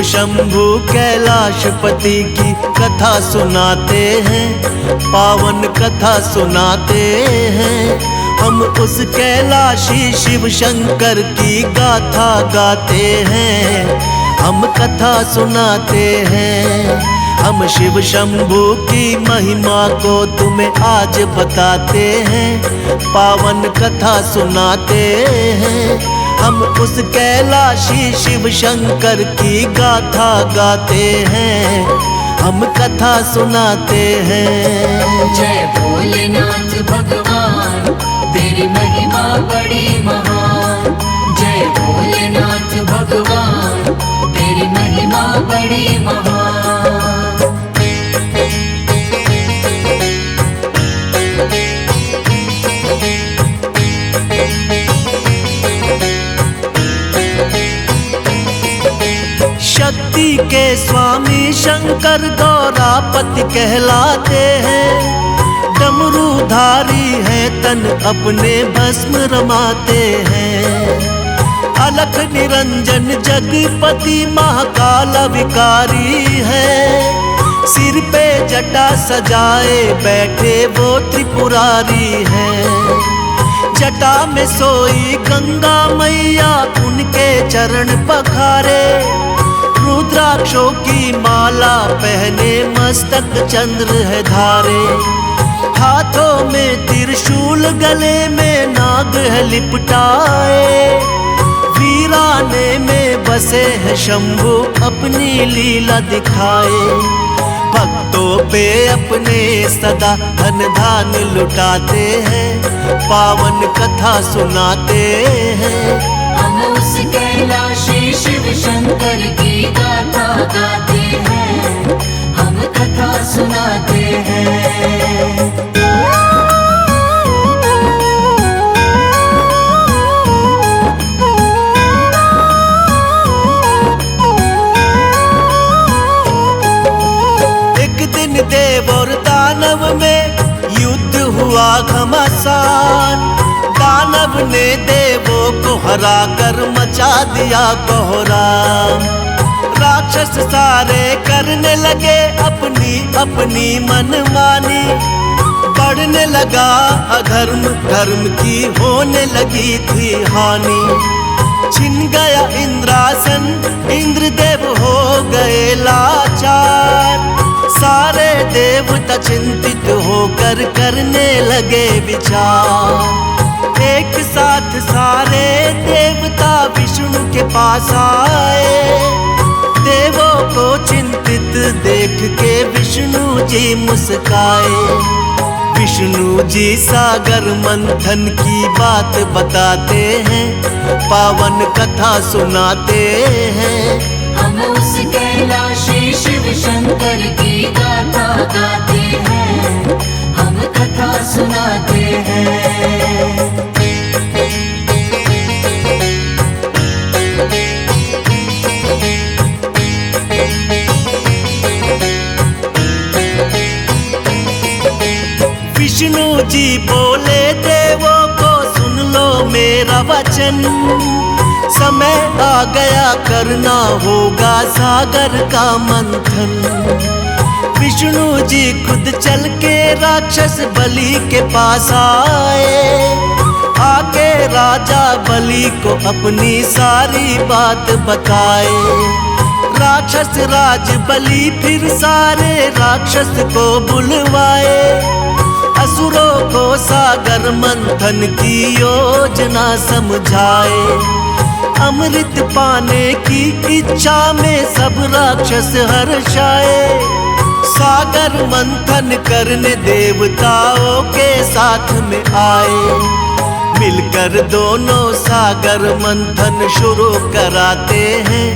शंभु कैलाशपति की कथा सुनाते हैं, पावन कथा सुनाते हैं। हम उस कैलाशी शिव शंकर की गाथा गाते हैं, हम कथा सुनाते हैं। हम शिव शंभु की महिमा को तुम्हें आज बताते हैं, पावन कथा सुनाते हैं। हम उस कैलाशी शिव शंकर की गाथा गाते हैं, हम कथा सुनाते हैं। जय भोलेनाथ भगवान, तेरी महिमा बड़ी महान। जय भोलेनाथ भगवान, तेरी महिमा बड़ी महान। शक्ति के स्वामी शंकर गौरापति कहलाते हैं। डमरूधारी है तन अपने भस्म रमाते हैं। अलख निरंजन जगपति महाकाल विकारी है। सिर पे जटा सजाए बैठे वो त्रिपुरारी है। जटा में सोई गंगा मैया उनके चरण पखारे। रुद्राक्षों की माला पहने मस्तक चंद्र है धारे। हाथों में त्रिशूल गले में नाग है लिपटाए। वीराने में बसे है शंभु अपनी लीला दिखाए। भक्तों पे अपने सदा धन धान लुटाते हैं, पावन कथा सुनाते हैं। हम उस कैलाशी शिव शंकर की गाथा गाते हैं, हम कथा सुनाते हैं। एक दिन देव और दानव में युद्ध हुआ घमासान। दानव ने देवों को हरा कर मचा दिया कोहराम। राक्षस सारे करने लगे अपनी अपनी मनमानी। बढ़ने लगा अधर्म, धर्म की होने लगी थी हानि। छिन गया इंद्रासन, इंद्रदेव हो गए लाचार। सारे देवता चिंतित होकर करने लगे विचार। एक साथ सारे देवता विष्णु के पास आए। देवों को चिंतित देख के विष्णु जी मुस्काए। विष्णु जी सागर मंथन की बात बताते हैं, पावन कथा सुनाते हैं। हम उस कैलाशी शिव शंकर की गाथा गाते हैं, हम कथा सुनाते हैं। विष्णु जी बोले देवों को सुन लो मेरा वचन। समय आ गया करना होगा सागर का मंथन। विष्णु जी खुद चल के राक्षस बलि के पास आए। आके राजा बलि को अपनी सारी बात बताए। राक्षस राज बलि फिर सारे राक्षस को बुलवाए। असुरों को सागर मंथन की योजना समझाए। अमृत पाने की इच्छा में सब राक्षस हर्षाए। सागर मंथन करने देवताओं के साथ में आए। मिलकर दोनों सागर मंथन शुरू कराते हैं,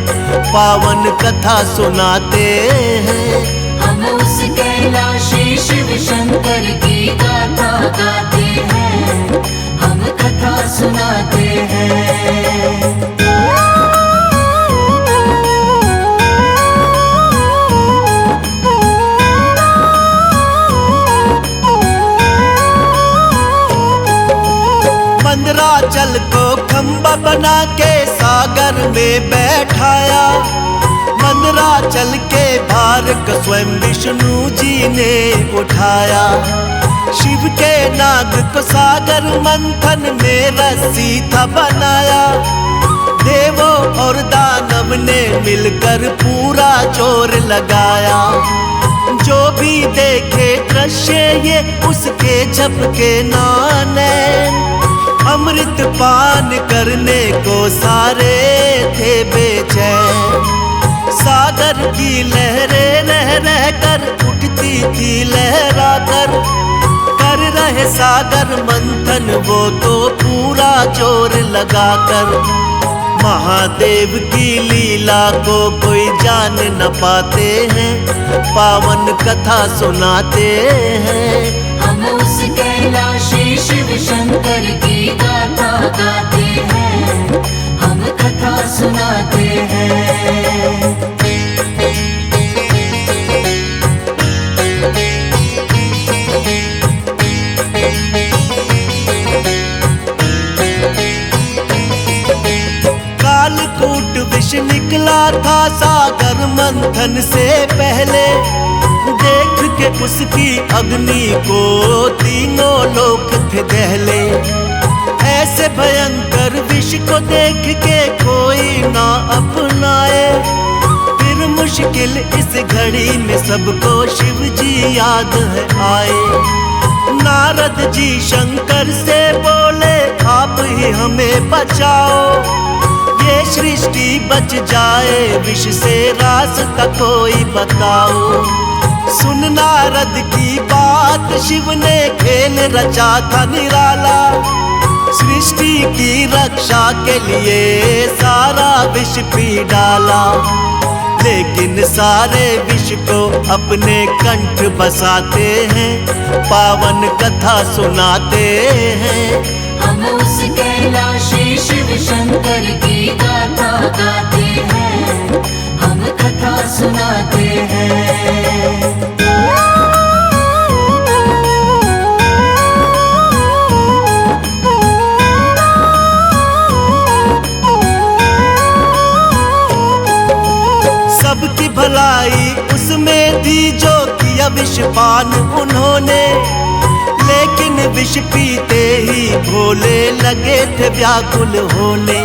पावन कथा सुनाते हैं। हम उस कैलाशी शिव शंकर की गाथा गाते हैं, हम कथा सुनाते हैं। मंदराचल को खंबा बना के सागर में बैठाया। मंदराचल के भार को स्वयं विष्णु जी ने उठाया। शिव के नाग को सागर मंथन में रस्सी था बनाया। देवों और दानव ने मिलकर पूरा जोर लगाया। जो भी देखे दृश्य ये उसके झपके नाने। अमृत पान करने को सारे थे बेचैन। सागर की लहरें रह रह कर उठती थी लहरा कर रहे सागर मंथन वो तो पूरा जोर लगाकर। महादेव की लीला को कोई जान न पाते हैं, पावन कथा सुनाते हैं। हम उस कैलाशी शिव शंकर की गाथा गाते हैं, हम कथा सुनाते हैं। कालकूट विष निकला था सागर मंथन से पहले। देख के उसकी अग्नि को तीनों लोक थे दहले। ऐसे भयंकर विष को देख के कोई ना अपनाए। फिर मुश्किल इस घड़ी में सबको शिव जी याद है आए। नारद जी शंकर से बोले आप ही हमें बचाओ। ये सृष्टि बच जाए विष से रास्ता कोई बताओ। सुन नारद की बात शिव ने खेल रचा था निराला। सृष्टि की रक्षा के लिए सारा विष पी डाला। लेकिन सारे विष को अपने कंठ बसाते हैं, पावन कथा सुनाते हैं। हम उस कैलाशी शिव शंकर की गाथा गाते हैं, हम कथा सुनाते हैं। सबकी भलाई उसमें थी जो किया विषपान उन्होंने। लेकिन विष पीते ही भोले लगे थे व्याकुल होने।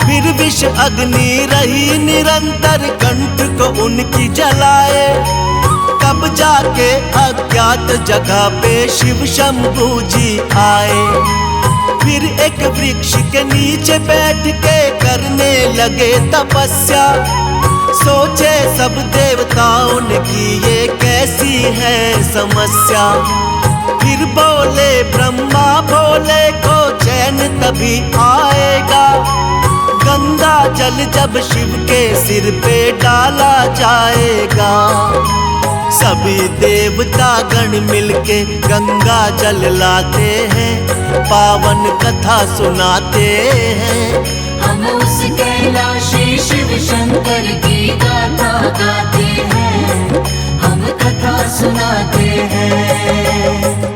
फिर विष अग्नि रही निरंतर कंठ को उनकी जलाए। तब जाके अज्ञात जगह पे शिव शंभू जी आए। फिर एक वृक्ष के नीचे बैठ के करने लगे तपस्या। सोचे सब देवताओं की ये कैसी है समस्या। फिर बोले ब्रह्मा भोले को चैन तभी आएगा। गंगा जल जब शिव के सिर पे डाला जाएगा। सभी देवता गण मिलके गंगा जल लाते हैं, पावन कथा सुनाते हैं। हम उस कैलाशी शिव शंकर की गाथा गाते हैं, हम कथा सुनाते हैं।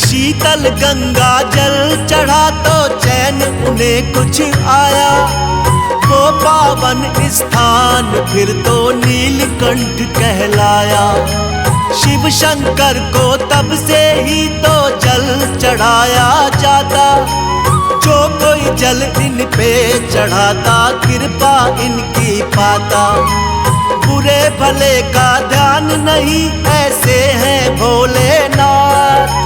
शीतल गंगा जल चढ़ा तो चैन उन्हें कुछ आया। वो पावन स्थान फिर तो नीलकंठ कहलाया। शिव शंकर को तब से ही तो जल चढ़ाया जाता। जो कोई जल इन पे चढ़ाता कृपा इनकी पाता। बुरे भले का ध्यान नहीं ऐसे हैं भोलेनाथ।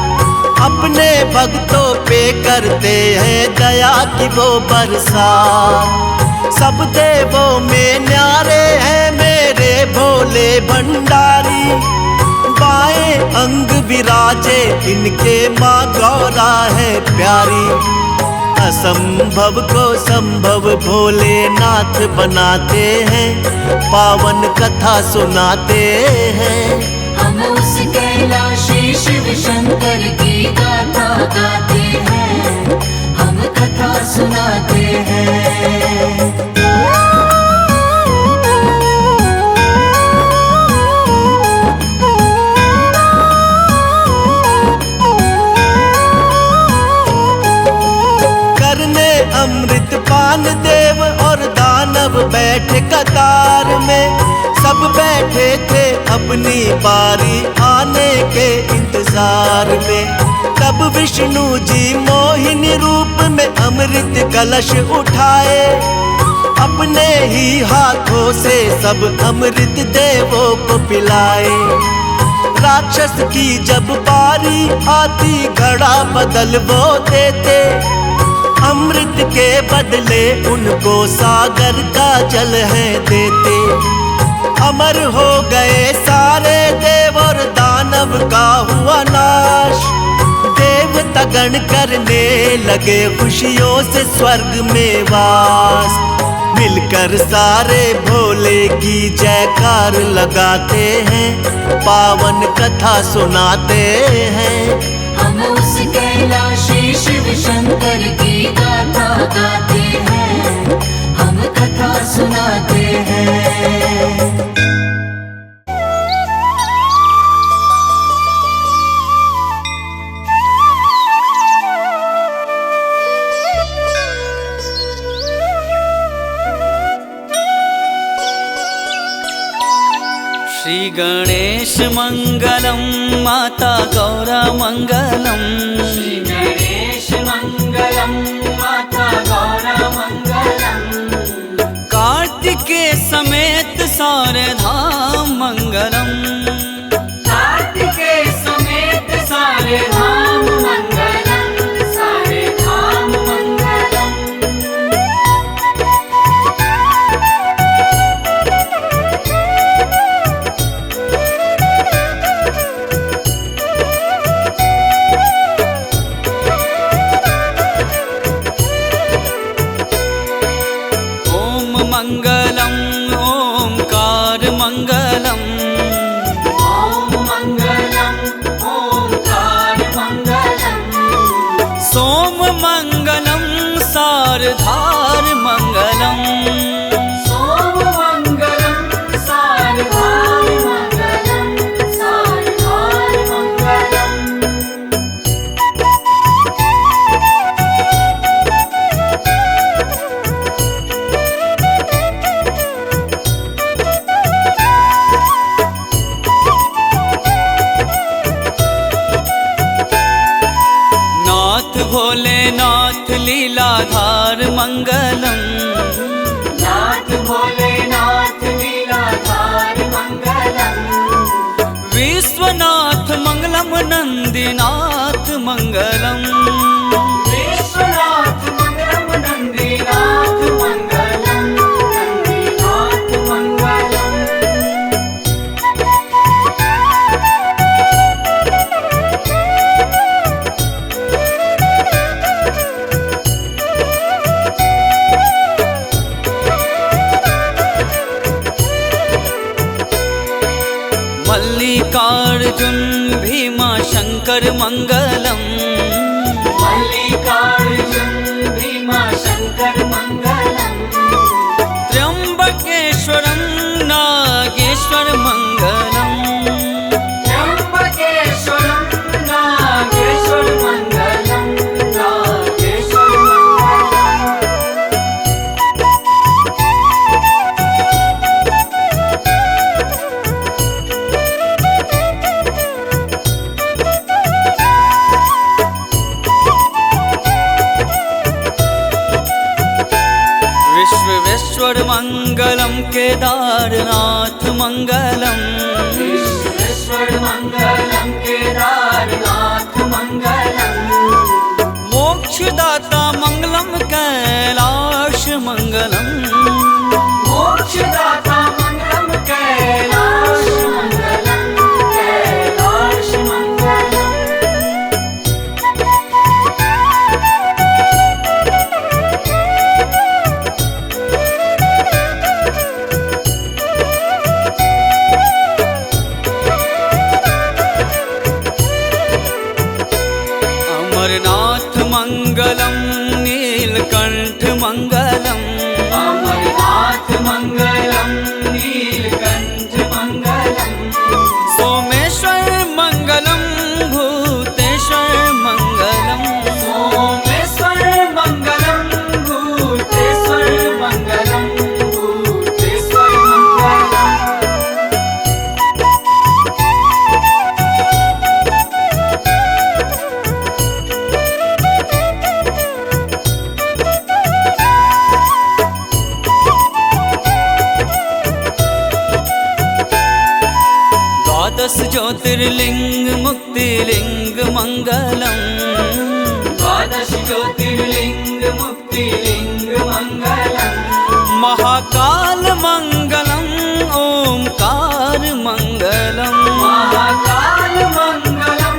अपने भक्तों पे करते हैं दया की वो बरसात। सब देवों में न्यारे हैं मेरे भोले भंडारी। बाएं अंग विराजे इनके माँ गौरा है प्यारी। असंभव को संभव भोलेनाथ बनाते हैं, पावन कथा सुनाते हैं। हम उस कैलाशी शिव शंकर की गाथा गाते हैं, हम कथा सुनाते हैं। भगवान देव और दानव बैठे कतार में, सब बैठे थे अपनी बारी आने के इंतजार में। तब विष्णु जी मोहिनी रूप में अमृत कलश उठाए, अपने ही हाथों से सब अमृत देवों को पिलाए। राक्षस की जब बारी आती घड़ा बदल वो देते, अमृत के बदले उनको सागर का जल है देते। अमर हो गए सारे देव और दानव का हुआ नाश, देवता गण करने लगे खुशियों से स्वर्ग में वास। मिलकर सारे भोले की जयकार लगाते हैं, पावन कथा सुनाते हैं। हम उस कैलाशी शिव शंकर की गाथा गाते हैं, हम कथा सुनाते हैं। श्री गणेश मंगलम माता गौरा मंगलम, श्री गणेश मंगलम माता गौरा मंगलम। कार्तिकेय समेत सारे धाम मंगलम, कार्तिकेय समेत सारे धाम मंगलम, सारे धाम मंगलम। मंगलम ओंकार मंगलम, ओम मंगलम ओंकार मंगलम। सोम मंगलम सारधार मंगलम, सोम मंगलम सारधार मंगलम, सारधार मंगलम। भोलेनाथ लीलाधार मंगलम, नाथ भोलेनाथ लीलाधार मंगलम। विश्वनाथ मंगलम नंदीनाथ मंगलम, विश्वनाथ मंगलम नंदीनाथ मंगलम, नंदीनाथ मंगलम। मल्लिकार्जुन भीमा शंकर मंगलम, मल्लिकार्जुन भीमा शंकर मंगलम। त्र्यंबकेश्वरम नागेश्वर मंगलम, त्र्यंबकेश्वरम नागेश्वर मंगलम, नागेश्वर मंगलम। विश्वेश्वर मंगलम केदारनाथ मंगलम, विश्वेश्वर मंगलम केदारनाथ मंगलम। मोक्षदाता मंगलम कैलाश मंगलम, मोक्षदाता मंगलम कैलाश मंगलम, कैलाश मंगलम। अमरनाथ मंगलम नीलकंठ मंगलम, अमरनाथ मंगलम नीलकंठ मंगलम। सोमेश्वर मंगलम भूतेश्वर मंगलम, सोमेश्वर मंगलम भूतेश्वर ज्योतिर्लिंग मुक्तिलिंग मंगलम। द्वादश ज्योतिर्लिंग मुक्तिलिंग मंगलम। महाकाल मंगलम ओंकार मंगलम। महाकाल मंगलम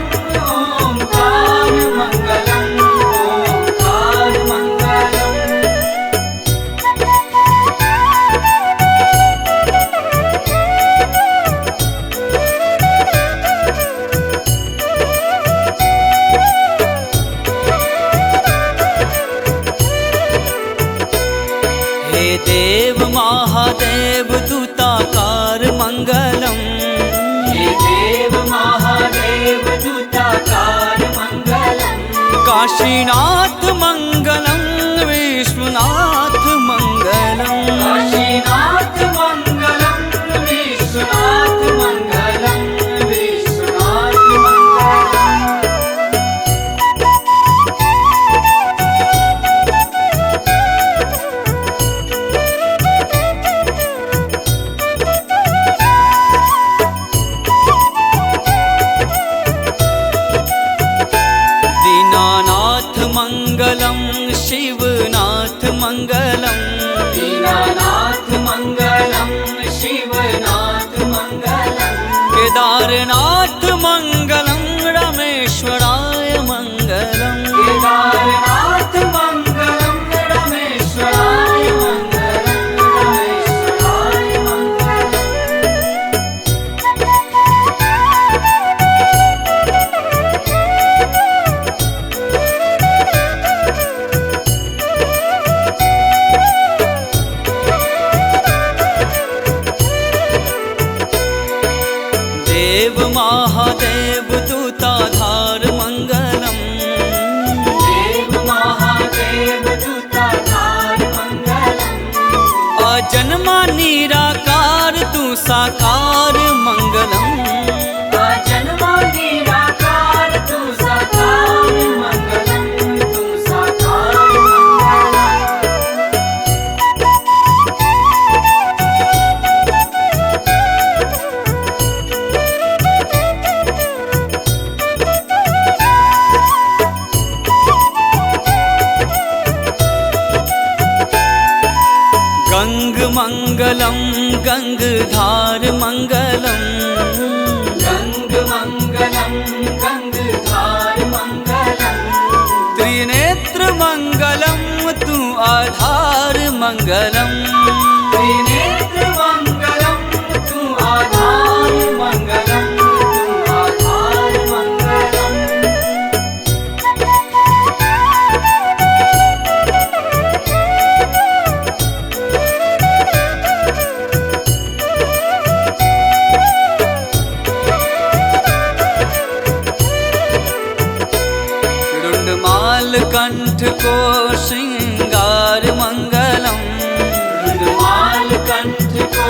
ओंकार मंगलम। ओंकार मंगलम। हे देव महादेव दूताकार मंगलम। हे देव महादेव दूताकार मंगलम। काशीनाथ मंगलम विश्वनाथ मंगलम। काशीनाथ मंगलम विश्वनाथ मंगलम। विश्वनाथ मंगलम। दीनानाथ मंगलम शिवनाथ मंगलम। दीनानाथ मंगलम शिवनाथ मंगलम। केदारनाथ मंगलम रामेश्वराय मंगलम। केदारनाथ मंगलम रामेश्वराय मंगलम। रामेश्वराय मंगलम। देव महादेव दूताधार मंगलम। देव महादेव दूताधार मंगलम। अजन्मा निराकार तू साकार मंगलम। अजन्मा निराकार तू साकार मंगलम। तू साकार मंगलम। गंग मंगलम गंगधार मंगलम। गंग मंगलम गंगधार मंगलम। त्रिनेत्र मंगलम तू आधार मंगलम। त्रिनेत्र मंगलम तू आधार मंगलम। तू आधार मंगलम। रुंडमाल कंठ को श्रृंगार मंगलम। रुंडमाल कंठ को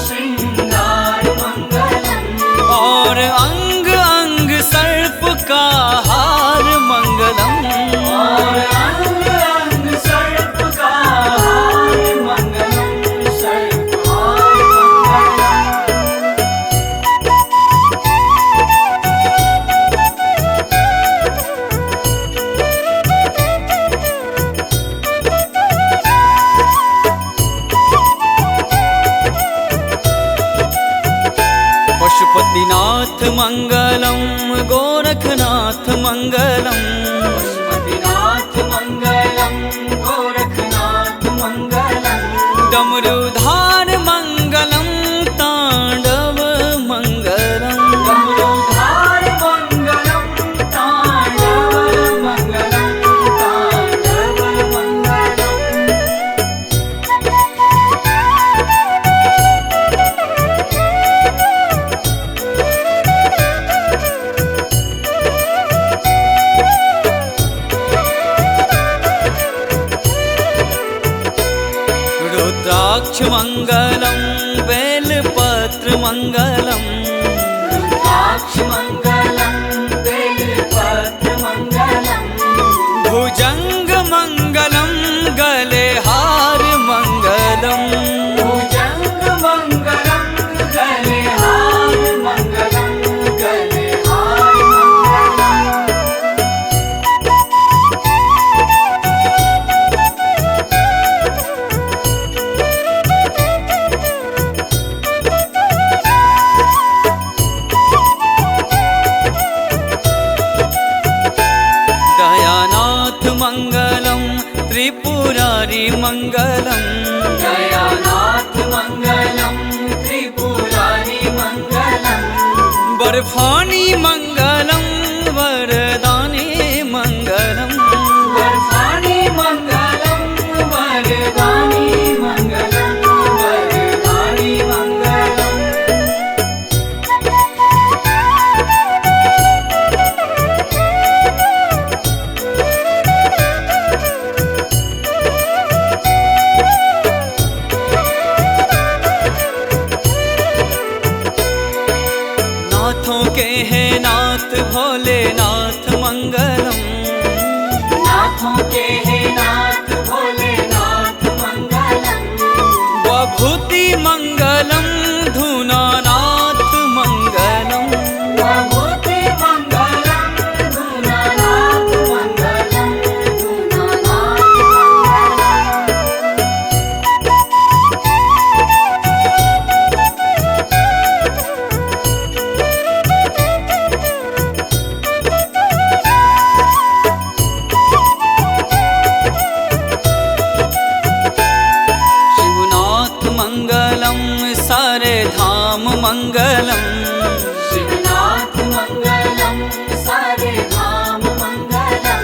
श्रृंगार मंगलम। और अंग अंग सर्प का हार मंगलम। और अंग अंग सर्प का हार मंगलम। सर्प हार मंगलम। पशुपतिनाथ मंगलम गोरखनाथ मंगलम। पशुपतिनाथ मंगलम गोरखनाथ मंगलम। डमरुधार मंगलम तांडव मंगलम। डमरुधार मंगलम तांडव मंगलम। तांडव मंगलम। रुद्राक्ष मंगलम बेलपत्र मंगलम। रुद्राक्ष मंगलम बेलपत्र मंगलम। भुजंग मंगलम गले हार मंगलम। भुजंग मंगलम गले हार मंगलम। दयानाथ मंगलम त्रिपुरारी मंगलम दयानाथ मंगलम त्रिपुरारी मंगलम बर्फानी मंगलम वरदानी मंगलम वरदानी मंगलम वरदानी मंगलम वरदानी मंगलम नाथों के हैं नाथ भोलेनाथ मंगलम नाथों के हैं नाथ भोलेनाथ मंगलम वभूति मंगलम धुनानाथ मंगलम वभूति मंगलम धुनानाथ मंगलम धुनानाथ मंगलम शिवनाथ मंगलम सारे धाम मंगलम शिवनाथ मंगलम सारे धाम मंगलम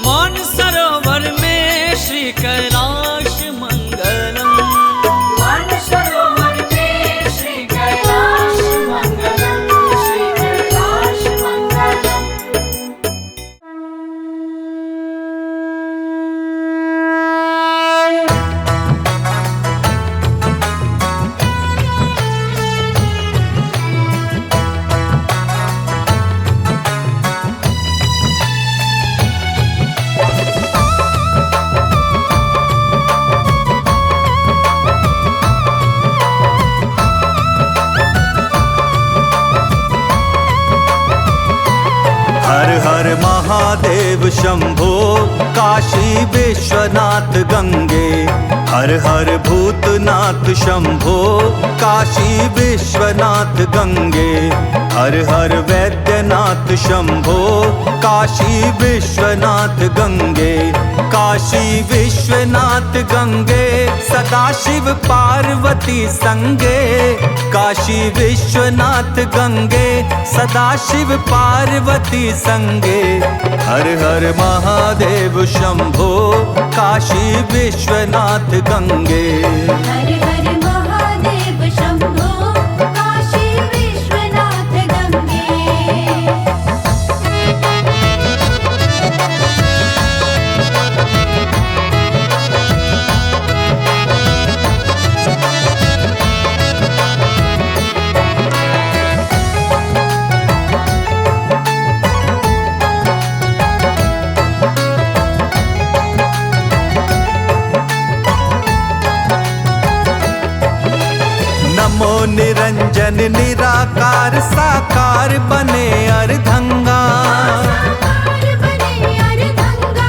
मानसरोवर में श्री कैलाश मंगलम मानसरोवर में श्री कैलाश मंगलम श्री कैलाश मंगलम हर हर महादेव शंभो काशी विश्वनाथ गंगे हर हर भूतनाथ शंभो काशी विश्वनाथ गंगे हर हर वैद्यनाथ शंभो काशी विश्वनाथ गंगे काशी विश्वनाथ गंगे सदाशिव पार्वती संगे काशी विश्वनाथ गंगे सदाशिव पार्वती संगे हर हर महादेव शंभो काशी विश्वनाथ गंगे हर हर महादेव शंभो काशी विश्वनाथ गंगे नमो निरंजन निराकार साकार बने अर्धंगा साकार बने अर्धंगा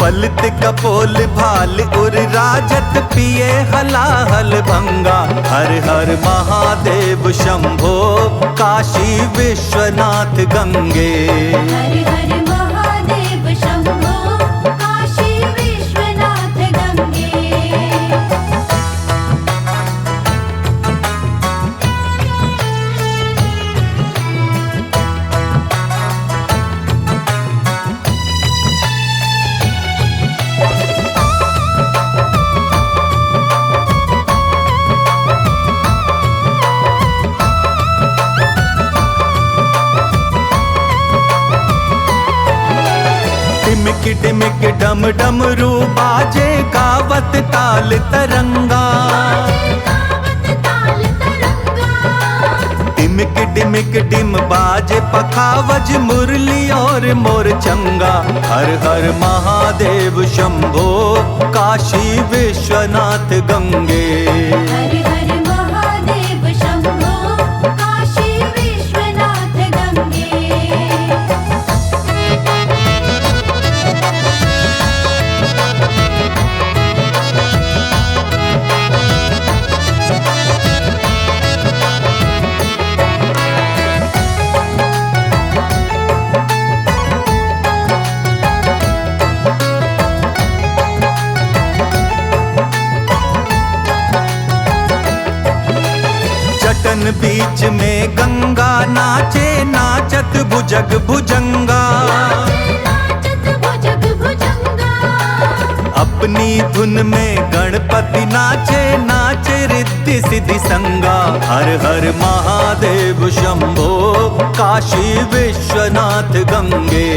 पलित कपोल भाल उर राजत पिए हलाहल भंगा हर हर महादेव शंभो काशी विश्वनाथ गंगे हर हर महादेव शंभो काशी विश्वनाथ गंगे टिमिक टिमिक डम डमरू बाजे गावत ताल तरंगा गावत ताल तरंगा टिमिक टिमिक डिम बाजे पखावज मुरली और मोर चंगा हर हर महादेव शंभो काशी विश्वनाथ गंगे हर हर महादेव शंभो काशी विश्वनाथ गंगे बीच में गंगा नाचे नाचत भुजग भुजंगा। नाचत भुजग भुजंगा। अपनी धुन में गणपति नाचे नाचे रिद्धि सिद्धि संगा। हर हर महादेव शंभो काशी विश्वनाथ गंगे।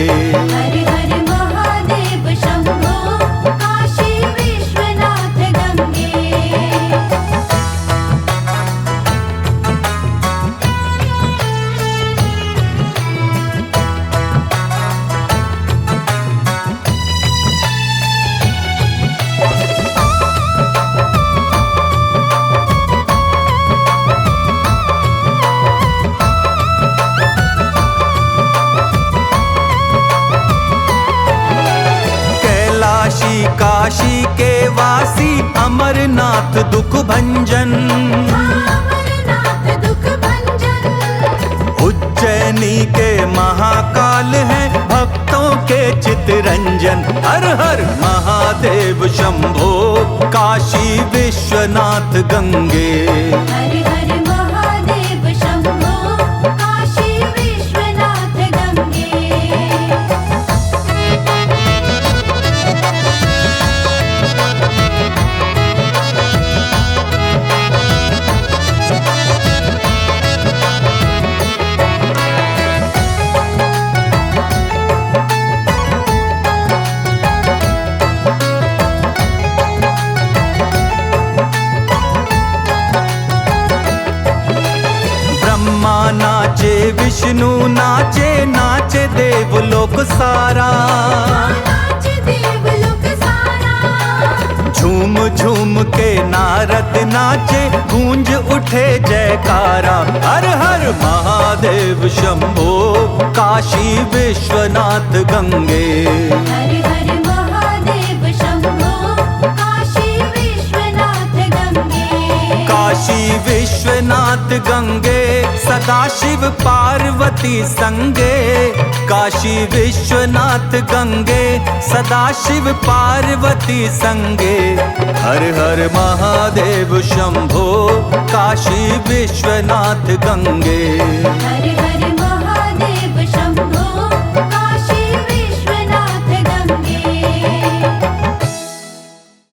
हर हर महादेव शंभो काशी विश्वनाथ गंगे। काशी के वासी अमरनाथ दुख भंजन। अमरनाथ दुख भंजन। उज्जैनी के महाकाल है भक्तों के चितरंजन। हर हर महादेव शंभो काशी विश्वनाथ गंगे। हर हर महादेव शंभो काशी विश्वनाथ गंगे। ब्रह्मा नाचे विष्णु नाचे नाचे देवलोक सारा। नाच देवलोक सारा। झूम झूम के नारद नाचे गूंज उठे जयकारा। हर हर महादेव शंभो काशी विश्वनाथ गंगे। हर हर महादेव शंभो काशी विश्वनाथ गंगे। काशी विश्वनाथ गंगे सदाशिव पार्वती संगे। काशी विश्वनाथ गंगे सदाशिव पार्वती संगे। हर हर महादेव शंभो काशी विश्वनाथ गंगे। हर